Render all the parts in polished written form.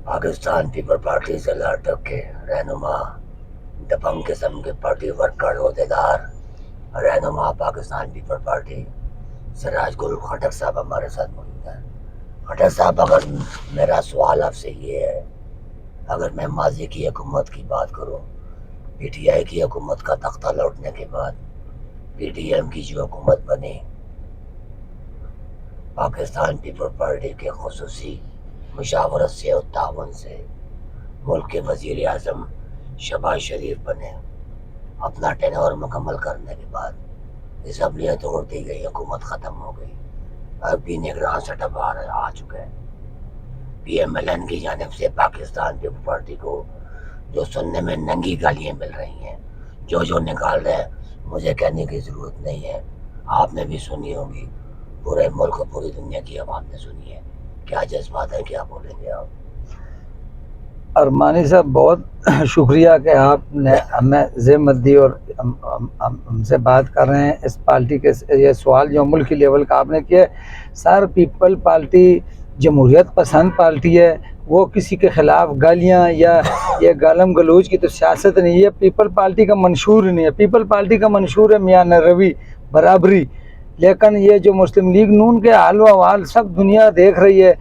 Pakistan people party سے لاٹک کے رہنما، دبنگ قسم کے پارٹی ورکر عہدیدار رہنما پاکستان پیپل پارٹی سراج گل خٹک صاحب ہمارے ساتھ موجود ہیں۔ خٹک صاحب، اگر میرا سوال آپ سے یہ ہے، اگر میں ماضی کی حکومت کی بات کروں، پی ٹی آئی کی حکومت کا تختہ لوٹنے کے بعد پی ٹی ایم کی جو حکومت بنی، پاکستان پیپل پارٹی کے خصوصی مشاورت سے اور تعاون سے ملک کے وزیر اعظم شہباز شریف بنے۔ اپنا ٹینور مکمل کرنے کے بعد اسمبلیاں توڑ دی گئی، حکومت ختم ہو گئی، اب بھی نگراں سٹپ آ چکا ہے۔ پی ایم ایل این کی جانب سے پاکستان پیپل پارٹی کو جو سننے میں ننگی گالیاں مل رہی ہیں، جو نکال رہے ہیں، مجھے کہنے کی ضرورت نہیں ہے، آپ نے بھی سنی ہوگی، پورے ملک پوری دنیا کی عوام نے سنی ہے۔ کیا جذبات ہیں، کیا بولیں گے آپ؟ ارمانی صاحب، بہت شکریہ کہ آپ نے ہمیں زحمت دی اور ہم سے بات کر رہے ہیں اس پارٹی کے یہ سوال جو ملکی لیول کا آپ نے کیا۔ سر، پیپل پارٹی جمہوریت پسند پارٹی ہے، وہ کسی کے خلاف گالیاں یا یہ گالم گلوچ کی تو سیاست نہیں ہے۔ پیپل پارٹی کا منشور نہیں ہے، پیپل پارٹی کا منشور ہے میاں روی، برابری۔ لیکن یہ جو مسلم لیگ نون کے حال و احوال سب دنیا دیکھ رہی ہے۔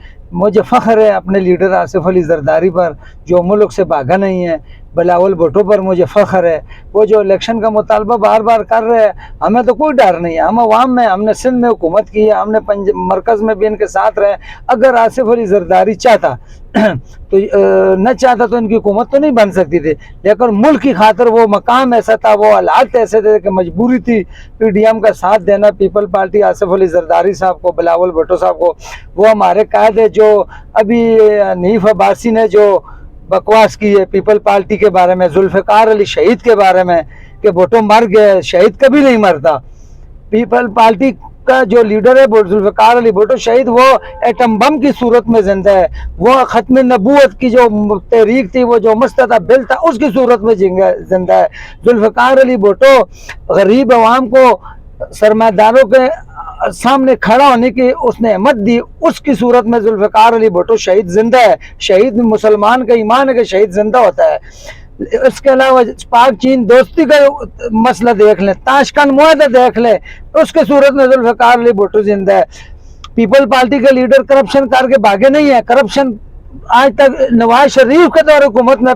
مجھے فخر ہے اپنے لیڈر آصف علی زرداری پر جو ملک سے بھاگا نہیں ہے، بلاول بھٹو پر مجھے فخر ہے، وہ جو الیکشن کا مطالبہ بار بار کر رہے ہیں۔ ہمیں تو کوئی ڈر نہیں ہے، ہم عوام میں، ہم نے سندھ میں حکومت کی ہے، ہم نے مرکز میں بھی ان کے ساتھ رہے۔ اگر آصف علی زرداری چاہتا تو نہ چاہتا تو ان کی حکومت تو نہیں بن سکتی تھی، لیکن ملک کی خاطر وہ مقام ایسا تھا، وہ حالات ایسے تھے کہ مجبوری تھی پی ڈی ایم کا ساتھ دینا۔ پیپل پارٹی آصف علی زرداری صاحب کو، بلاول بھٹو صاحب کو، وہ ہمارے قائد ہے۔ جو ابھی حنیف عباسی نے جو بکواس کی ہے پیپل پارٹی کے بارے میں، ذوالفقار علی شہید کے بارے میں کہ بھٹو مر گئے، شہید کبھی نہیں مرتا۔ پیپل پارٹی کا جو لیڈر ہے ذوالفقار علی بھٹو شہید، وہ ایٹم بم کی صورت میں زندہ ہے، وہ ختم نبوت کی جو تحریک تھی، وہ جو مستدعا بل تھا، اس کی صورت میں زندہ ہے۔ ذوالفقار علی بھٹو غریب عوام کو، سرمایہ داروں کے سامنے کھڑا ہونے کی اس نے ہمت دی، اس کی صورت میں ذوالفقار علی بھٹو شہید زندہ ہے۔ شہید مسلمان کا ایمان ہے کہ شہید زندہ ہوتا ہے۔ اس کے علاوہ پاک چین دوستی کا مسئلہ دیکھ لیں، تاشکند معاہدہ دیکھ لیں، اس کے صورت میں ذوالفقار علی بھٹو زندہ ہے۔ پیپل پارٹی کے لیڈر کرپشن کر کے بھاگے نہیں ہیں، کرپشن آج تک نواز شریف کے دور حکومت میں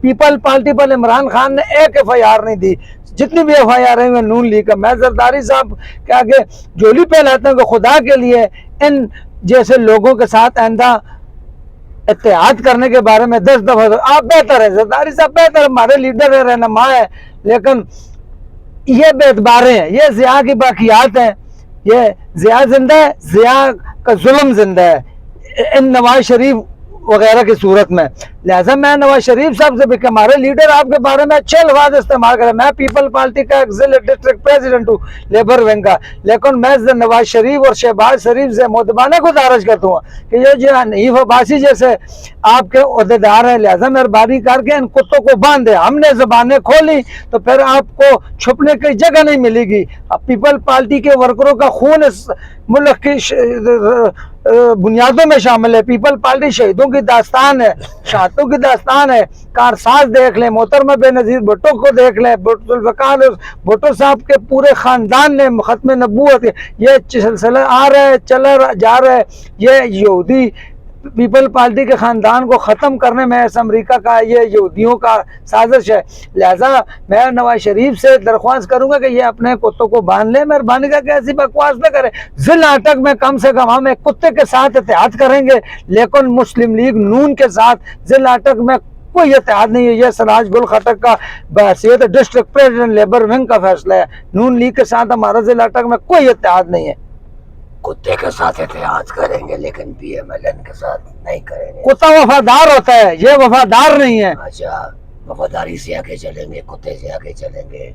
پیپل پارٹی پر عمران خان نے ایک ایف آئی آر نہیں دی، جتنی بھی ایف آئی آر ہیں نون لیگ کا۔ میں زرداری صاحب کے آگے جولی پہلاتا ہوں کہ خدا کے لیے ان جیسے لوگوں کے ساتھ آئندہ اتحاد کرنے کے بارے میں 10 دفعہ آپ بہتر ہے، زرداری صاحب بہتر ہے، ہمارے لیڈر ہے، رہنما ہے، لیکن یہ بے اعتباریں ہیں، یہ ضیاء کی باقیات ہیں۔ یہ ضیاء زندہ ہے، ضیاء کا ظلم زندہ ہے ان نواز شریف وغیرہ کی صورت میں۔ لہٰذا میں نواز شریف صاحب سے بھی کہ ہمارے لیڈر آپ کے بارے میں اچھے الفاظ استعمال کریں۔ میں پیپل پارٹی کا ایگزیکٹو ڈسٹرکٹ پریزیڈنٹ ہوں لیبر ونگ کا، لیکن میں نواز شریف اور شہباز شریف سے مؤدبانہ گزارش کرتا ہوں کہ یہ جو حنیف عباسی جیسے آپ کے عہدیدار ہیں، لہٰذا مہربانی کر کے ان کتوں کو باندھ دیں۔ ہم نے زبانیں کھولی تو پھر آپ کو چھپنے کی جگہ نہیں ملے گی۔ اب پیپل پارٹی کے ورکروں کا خون اس ملک کی بنیادوں میں شامل ہے۔ پیپل پارٹی شہیدوں کی داستان ہے، شہادتوں کی داستان ہے۔ کارساز دیکھ لیں، محترمہ بے نظیر بھٹو کو دیکھ لیں، ذوالفقار بھٹو صاحب کے پورے خاندان نے ختم نبوت، یہ سلسلہ آ رہا ہے، چلا جا رہا ہے۔ یہ یہودی پیپل پارٹی کے خاندان کو ختم کرنے میں اس امریکہ کا، یہ یہودیوں کا سازش ہے۔ لہٰذا میں نواز شریف سے درخواست کروں گا کہ یہ اپنے کتوں کو باندھ لیں، مہربانی کر کے ایسی بکواس نہ کریں۔ ضلع ناٹک میں کم سے کم ہم ایک کتے کے ساتھ اتحاد کریں گے، لیکن مسلم لیگ نون کے ساتھ ضلع ناٹک میں کوئی اتحاد نہیں ہے۔ یہ سراج گل خٹک کا بحیثیت ڈسٹرکٹ پریزیڈنٹ لیبر ونگ کا فیصلہ ہے، نون لیگ کے ساتھ ہمارا ضلع ناٹک میں کوئی اتحاد نہیں ہے۔ کتے کے ساتھ اتحاد کریں گے لیکن پی ایم ایل این کے ساتھ نہیں کریں گے۔ کتا وفادار ہوتا ہے، یہ وفادار نہیں ہے۔ اچھا، وفاداری سے آگے چلیں گے، کتے سے آگے چلیں گے۔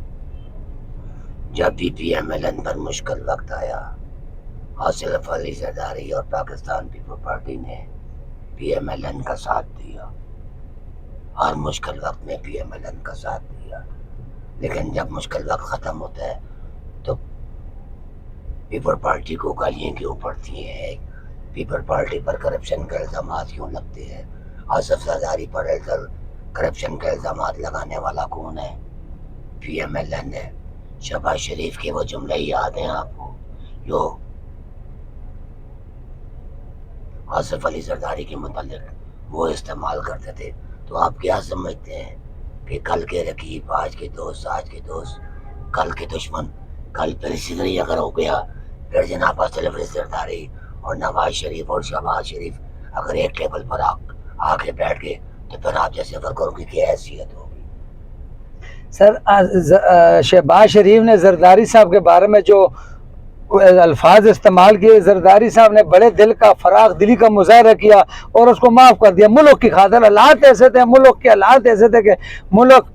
جب بھی پی ایم ایل این پر مشکل وقت آیا، آصف علی زرداری اور پاکستان پیپل پارٹی نے پی ایم ایل این کا ساتھ دیا، ہر مشکل وقت میں پی ایم ایل این کا ساتھ دیا، لیکن جب مشکل وقت ختم ہوتا ہے تو پیپل پارٹی کو گالیاں کیوں پڑتی ہیں، پیپل پارٹی پر کرپشن کے الزامات کیوں لگتے ہیں، آصف زرداری پر کرپشن کے الزامات لگانے والا کون ہے؟ پی ایم ایل این ہے. شہباز شریف کے وہ جملے یاد ہیں آپ کو جو آصف علی زرداری کے متعلق وہ استعمال کرتے تھے؟ تو آپ کیا سمجھتے ہیں کہ کل کے رقیب آج کے دوست، آج کے دوست کل کے دشمن، کل پھر اسی طرح اگر ہو گیا پھر جناب آصف علی زرداری اور نواز شریف اور شہباز شریف اگر ایک ٹیبل پر آ کے بیٹھ گئے تو پھر آپ جیسے ورکروں کی کیا حیثیت ہوگی؟ سر شہباز شریف نے زرداری صاحب کے بارے میں جو الفاظ استعمال کیے، زرداری صاحب نے بڑے دل کا، فراخ دلی کا مظاہرہ کیا اور اس کو معاف کر دیا. ملک کی خاطر حالات ایسے تھے، ملک کے حالات ایسے تھے کہ ملک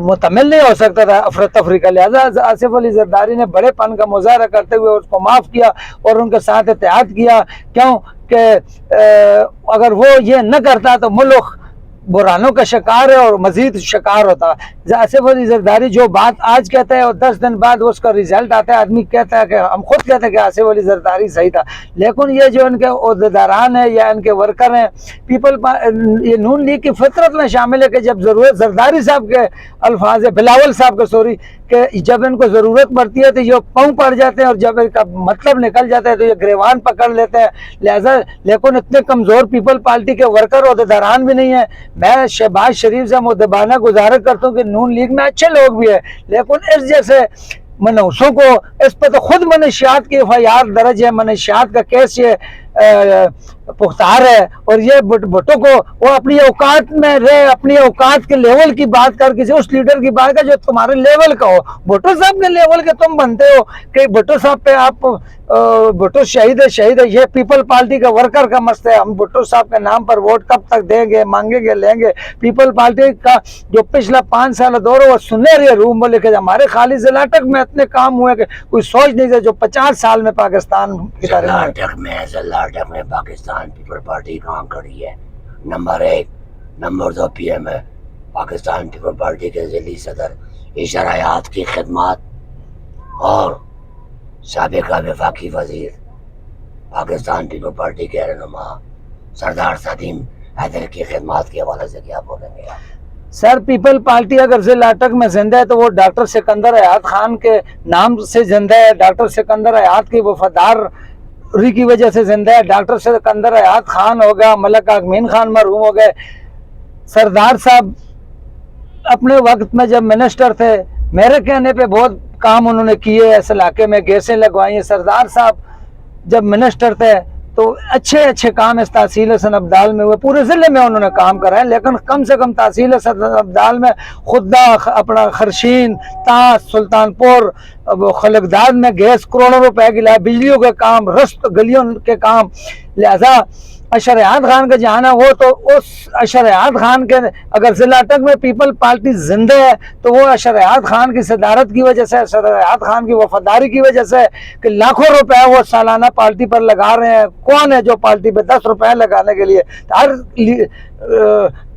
متمل نہیں ہو سکتا تھا افراتفری کا. لہٰذا آصف علی زرداری نے بڑے پن کا مظاہرہ کرتے ہوئے اس کو معاف کیا اور ان کے ساتھ اتحاد کیا. کیوں کہ اگر وہ یہ نہ کرتا تو ملک بحرانوں کا شکار ہے اور مزید شکار ہوتا. آصف علی زرداری جو بات آج کہتا ہے اور 10 دن بعد اس کا ریزلٹ آتا ہے، آدمی کہتا ہے کہ ہم خود کہتے ہیں کہ آصف علی زرداری صحیح تھا. لیکن یہ جو ان کے عہدیداران ہیں یا ان کے ورکر ہیں، یہ نون لیگ کی فطرت میں شامل ہے کہ جب ضرورت، زرداری صاحب کے الفاظ ہے، بلاول صاحب کے سوری، کہ جب ان کو ضرورت پڑتی ہے تو یہ پاؤں پڑ جاتے ہیں اور جب ان کا مطلب نکل جاتا ہے تو یہ گریوان پکڑ لیتے ہیں. لہذا لیکن اتنے کمزور پیپل پارٹی کے ورکر عہدیداران بھی نہیں ہیں. میں شہباز شریف سے مدبانہ گزارش کرتا ہوں کہ نون لیگ میں اچھے لوگ بھی ہیں، لیکن اس جیسے منحوسوں کو، اس پہ تو خود منشیات کی FIR درج ہے، منشیات کا کیس یہ پختار ہے. اور یہ بھٹو کو وہ اپنی اوقات میں رہے، اپنی اوقات کے لیول کی بات کر، کسی اس لیڈر کی بات کر جو تمہارے لیول کا ہو. بھٹو صاحب کے لیول کے تم بنتے ہو کہ بھٹو صاحب پہ آپ بھٹو شہید ہے. یہ پیپل پارٹی کا ورکر کا مسئلہ ہے. ہم بھٹو صاحب کے نام پر ووٹ کب تک دیں گے، مانگیں گے، لیں گے؟ پیپل پارٹی کا جو پچھلا 5 سال دور ہے وہ سنہرے روم میں لکھے. ہمارے خالی ضلع تک میں اتنے کام ہوئے کہ کوئی سوچ نہیں تھا جو 50 سال میں پاکستان کی تاریخ میں پاکستان پیپل پارٹی کہاں کھڑی ہے؟ نمبر 1. نمبر 2 پی ایم ہے پاکستان پیپل پارٹی کے ذیلی صدر اشاریات کی خدمات اور سابقہ وفاقی وزیر پاکستان پیپل پارٹی کے رہنما سردار سدیم حیدر کی خدمات کے حوالے سے کیا بولیں گے آپ؟ سر پیپل پارٹی اگر ضلع اٹک میں زندہ ہے تو وہ ڈاکٹر سکندر حیات خان کے نام سے زندہ ہے. ڈاکٹر سکندر حیات کی وفاداری کی وجہ سے زندہ ہے. ڈاکٹر سکندر حیات خان ہو گیا، ملک آغمین خان مرحوم ہو گئے. سردار صاحب اپنے وقت میں جب منسٹر تھے، میرے کہنے پہ بہت کام انہوں نے کیے اس علاقے میں، گیسیں لگوائی ہیں. سردار صاحب جب منسٹر تھے تو اچھے کام اس تحصیل حسن عبدال میں ہوئے. پورے ضلع میں انہوں نے کام کرا ہے، لیکن کم سے کم تحصیل حسن عبدال میں خدا اپنا خرشین، تاس، سلطان پور، خلقداد میں گیس کروڑوں روپے کی لائے، بجلیوں کے کام، رست گلیوں کے کام. لہذا اشریات خان کا جہاں ہے وہ تو اس اشریات خان کے، اگر ضلع اٹک میں پیپل پارٹی زندہ ہے تو وہ اشریات خان کی صدارت کی وجہ سے، اشریات خان کی وفاداری کی وجہ سے کہ لاکھوں روپے وہ سالانہ پارٹی پر لگا رہے ہیں. کون ہے جو پارٹی پہ 10 روپے لگانے کے لیے؟ ہر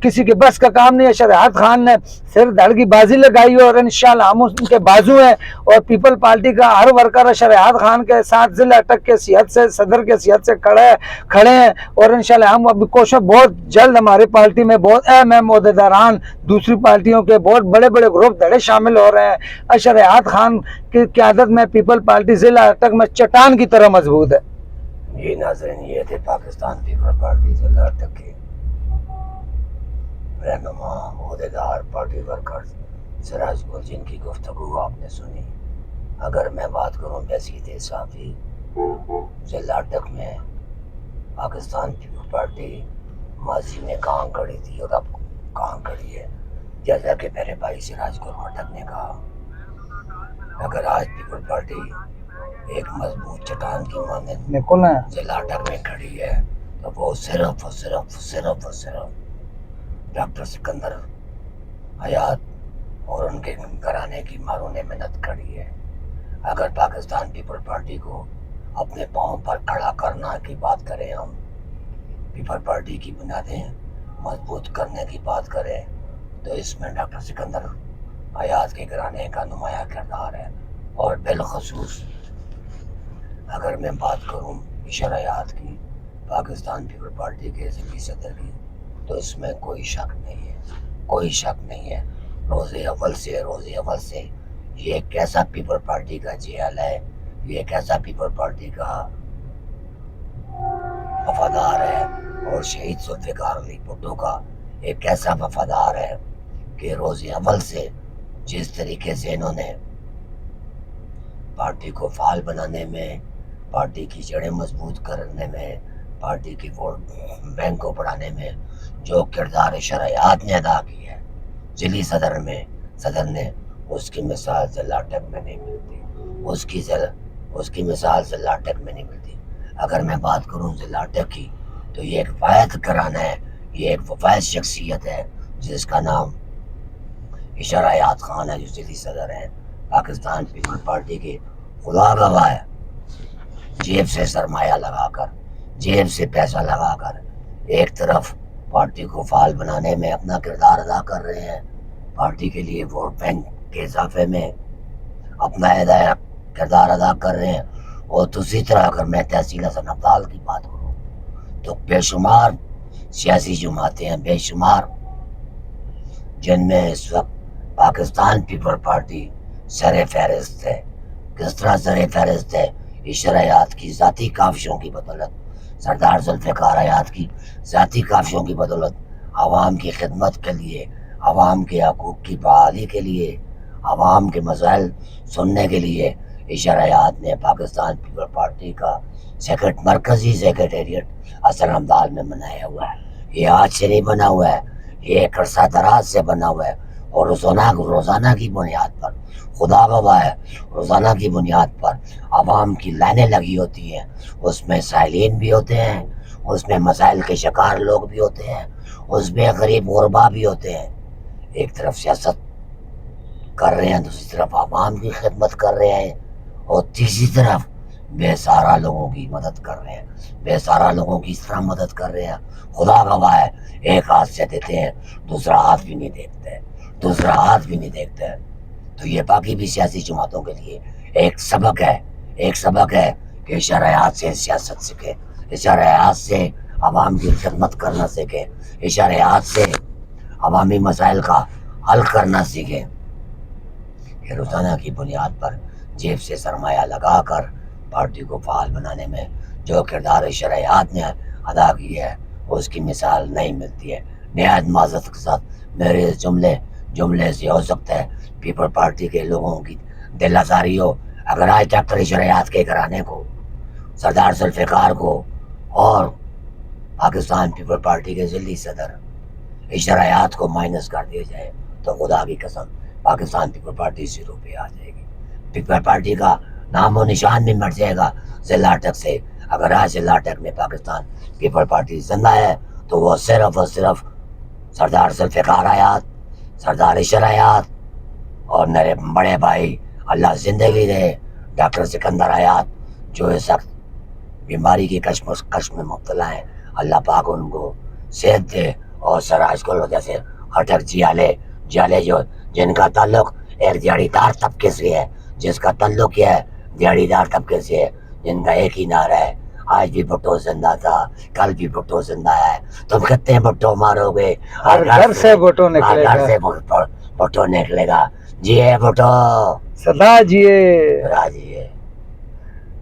کسی کے بس کا کام نہیں ہے. اشریات خان نے صرف دھڑ کی بازی لگائی ہے اور انشاءاللہ ہم ان کے بازو ہیں. اور پیپل پارٹی کا ہر ورکر اشریات خان کے ساتھ ضلع اٹک کے صحت سے، صدر کے صحت سے کھڑے ہیں. اور انشاءاللہ ہم اب کوشش بہت جلد، ہماری پارٹی میں بہت اہم عہدیداران دوسری پارٹیوں کے بہت بڑے گروپ دھڑے شامل ہو رہے ہیں. اشریات خان کی قیادت میں پیپل پارٹی ضلع اٹک میں چٹان کی طرح مضبوط ہے. یہ ناظرین، یہ تھے پاکستان پیپل پارٹی ضلع اٹک کے رہنما، عہدیدار، پارٹی ورکر سراج گل، جن کی گفتگو آپ نے سنی. اگر میں بات کروں بسیط صافی، ضلع اٹک میں پاکستان پیپل پارٹی ماضی میں کہاں کھڑی تھی اور اب کہاں کھڑی ہے، جیسا کہ میرے بھائی سراج گل مٹک نے کہا، اگر آج پیپل پارٹی ایک مضبوط چٹان کی مانند ضلع اٹک میں کھڑی ہے تو وہ صرف ڈاکٹر سکندر حیات اور ان کے گھرانے کی مارون منت کھڑی ہے. اگر پاکستان پیپل پارٹی کو اپنے پاؤں پر کھڑا کرنا کی بات کریں، ہم پیپل پارٹی کی بنیادیں مضبوط کرنے کی بات کریں تو اس میں ڈاکٹر سکندر حیات کے گھرانے کا نمایاں کردار ہے. اور بالخصوص اگر میں بات کروں اشاریات کی پاکستان پیپل پارٹی کے ذمہ صدر کی، تو اس میں کوئی شک نہیں ہے، کوئی شک نہیں ہے۔ روز اول سے یہ ایک ایسا پیپل پارٹی کا جیل ہے، یہ ایک ایسا پیپل پارٹی کا وفادار ہے، اور شہید ذوالفقار علی بھٹو کا ایک ایسا وفادار ہے کہ روز اول سے جس طریقے سے انہوں نے پارٹی کو فعال بنانے میں، پارٹی کی جڑیں مضبوط کرنے میں، پارٹی کی ووٹ بینک کو بڑھانے میں جو کردار شرعیات نے ادا کی ہے ضلعی صدر نے، اس کی مثال ضلع ٹیک میں نہیں ملتی، اس کی مثال ضلع ٹیک میں نہیں ملتی۔ اگر میں بات کروں ضلع ٹیک کی تو یہ ایک واحد گھرانہ ہے، یہ ایک وفاد شخصیت ہے جس کا نام شرعیات خان ہے، جو ضلعی صدر ہیں پاکستان پیپل پارٹی کے۔ خدا گواہ ہے، جیب سے سرمایہ لگا کر، جیب سے پیسہ لگا کر ایک طرف پارٹی کو فعال بنانے میں اپنا کردار ادا کر رہے ہیں، پارٹی کے لیے ووٹ بینک کے اضافے میں اپنا کردار ادا کر رہے ہیں، اور دوسری طرح اگر میں تحصیل حسن ابدال کی بات کروں تو بے شمار سیاسی جماعتیں ہیں، بے شمار، جن میں اس وقت پاکستان پیپل پارٹی سر فہرست ہے۔ کس طرح سر فہرست ہے؟ اس شرعیات کی ذاتی کاوشوں کی بدولت، سردار ذوالفقار حیات کی ذاتی کاوشوں کی بدولت، عوام کی خدمت کے لیے، عوام کے حقوق کی بحالی کے لیے، عوام کے مسائل سننے کے لیے اس شرعیات نے پاکستان پیپل پارٹی کا مرکزی سیکریٹریٹ حسن ابدال میں بنایا ہوا ہے۔ یہ آج سے نہیں بنا ہوا ہے، یہ ایک عرصہ دراز سے بنا ہوا ہے، اور روزانہ کی بنیاد پر، خدا گواہ ہے، روزانہ کی بنیاد پر عوام کی لائنیں لگی ہوتی ہیں، اس میں سائلین بھی ہوتے ہیں، اس میں مسائل کے شکار لوگ بھی ہوتے ہیں، اس میں غریب غربا بھی ہوتے ہیں۔ ایک طرف سیاست کر رہے ہیں، دوسری طرف عوام کی خدمت کر رہے ہیں، اور تیسری طرف بے سہارا لوگوں کی مدد کر رہے ہیں، بے سہارا لوگوں کی اس طرح مدد کر رہے ہیں، خدا گواہ ہے، ایک ہاتھ سے دیتے ہیں، دوسرا ہاتھ بھی نہیں دیکھتے، تو یہ باقی بھی سیاسی جماعتوں کے لیے ایک سبق ہے کہ شرعیات سے سیاست سیکھے، شرعیات سے عوام کی خدمت کرنا سیکھے، شرعیات سے عوامی مسائل کا حل کرنا سیکھے۔ کہ روزانہ کی بنیاد پر جیب سے سرمایہ لگا کر پارٹی کو فعال بنانے میں جو کردار شرعیات نے ادا کی ہے، اس کی مثال نہیں ملتی ہے۔ نہایت معذرت کے ساتھ میرے جملے سے ہو سکتا ہے پیپل پارٹی کے لوگوں کی دل آزاری ہو، اگر آج ڈاکٹر شرعیات کے گھرانے کو، سردار ذوالفقار کو، اور پاکستان پیپل پارٹی کے ضلعی صدر شرعیات کو مائنس کر دیا جائے تو خدا کی قسم پاکستان پیپل پارٹی 0 پہ آ جائے گی، پیپل پارٹی کا نام و نشان بھی مٹ جائے گا ضلع ٹک سے۔ اگر آج ضلع ٹک میں پاکستان پیپل پارٹی زندہ ہے تو وہ صرف اور صرف سردار ذوالفقار حیات، سردار شرعیات، اور میرے بڑے بھائی اللہ زندگی دے ڈاکٹر سکندر حیات، جو اس وقت بیماری کی کشمکش میں مبتلا ہیں، اللہ پاک ان کو صحت دے، اور سراج کو جیسے ہٹک جیالے جو جن کا تعلق ایک دیہڑی دار طبقے سے ہے، جس کا تعلق یہ ہے دیہڑی دار طبقے سے ہے، جن کا ایک ہی نعرہ ہے آج بھی بھٹو زندہ تھا، کل بھی بھٹو زندہ ہے، تم کتنے بھٹو مارو گے، ہر گھر سے بھٹو نکلے گھر گا، سے بھٹو نکلے گا، جیے بھٹو، سدا جیے۔ راجیے۔